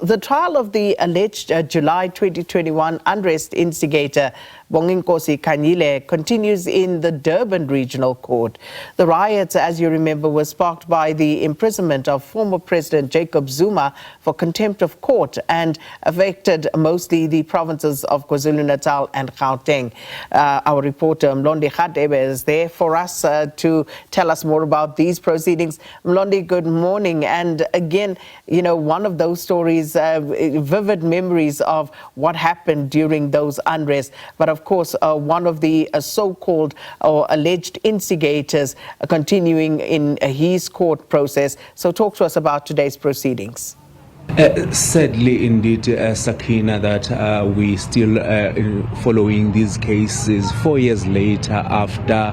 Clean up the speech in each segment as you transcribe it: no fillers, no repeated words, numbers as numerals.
the trial of the alleged July 2021 unrest instigator Bonginkosi Khanyile continues in the Durban Regional Court. The riots, as you remember, were sparked by the imprisonment of former President Jacob Zuma for contempt of court and affected mostly the provinces of KwaZulu-Natal and Gauteng. Our reporter Mlondi Radebe is there for us to tell us more about these proceedings. Mlondi, good morning. And again, you know, one of those stories, vivid memories of what happened during those unrest. But of course, one of the so-called or alleged instigators continuing in his court process. So talk to us about today's proceedings. Sadly, indeed, Sakina, that we still following these cases 4 years later after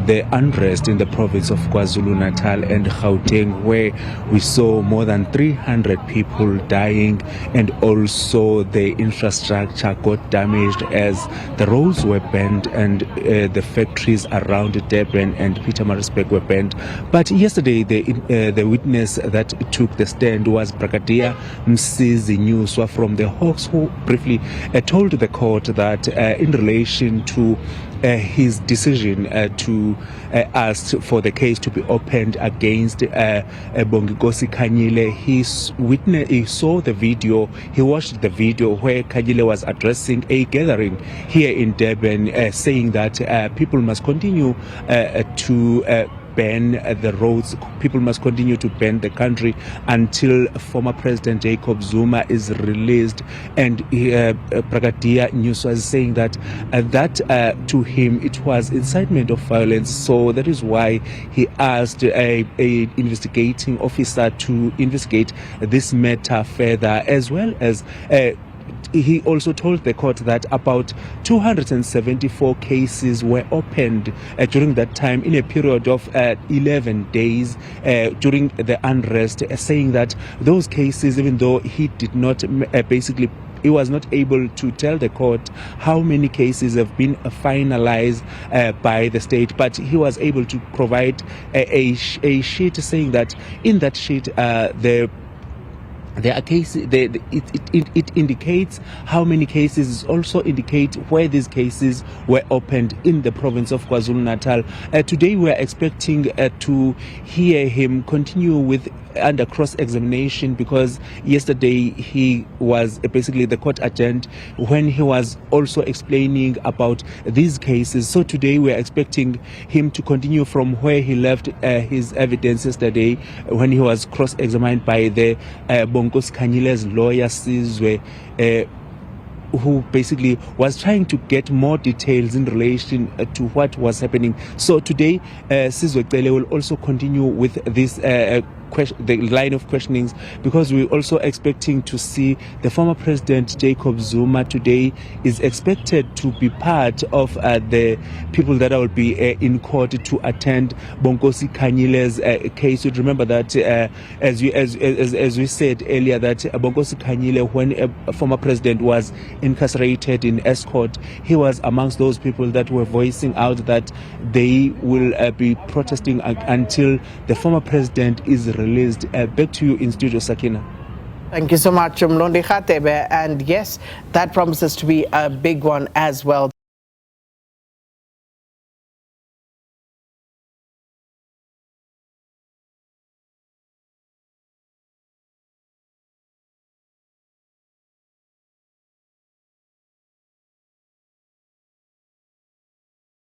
the unrest in the province of KwaZulu-Natal and Gauteng, where we saw more than 300 people dying, and also the infrastructure got damaged as the roads were burned and the factories around Durban and Pietermaritzburg were burned. But yesterday, the witness that took the stand was Brigadier Msizi Nyuswa from the Hawks, who briefly told the court that in relation to his decision to ask for the case to be opened against Bonginkosi Khanyile, he saw the video, he watched the video where Khanyile was addressing a gathering here in Durban, saying that people must continue to ban the roads, people must continue to ban the country until former President Jacob Zuma is released. And Brigadier News was saying that to him it was incitement of violence. So that is why he asked a investigating officer to investigate this matter further, as well as he also told the court that about 274 cases were opened during that time in a period of 11 days during the unrest, saying that those cases, even though he did not he was not able to tell the court how many cases have been finalized by the state, but he was able to provide a sheet saying that in that sheet there are cases. It indicates how many cases. It also indicate where these cases were opened in the province of KwaZulu-Natal. Today we are expecting to hear him continue with under cross-examination, because yesterday he was basically the court adjourned when he was also explaining about these cases. So today we are expecting him to continue from where he left his evidence yesterday when he was cross-examined by the Bonginkosi Khanyile's lawyer Sizwe, who basically was trying to get more details in relation to what was happening. So today, Sizwe will also continue with this the line of questionings, because we're also expecting to see the former President Jacob Zuma today is expected to be part of the people that will be in court to attend Bonginkosi Khanyile's case. You remember that as we said earlier, that Bonginkosi Khanyile, when a former president was incarcerated in Escort, he was amongst those people that were voicing out that they will be protesting until the former president is released. Back to you in studio, Sakina. Thank you so much, Mlondi Radebe. And yes, that promises to be a big one as well.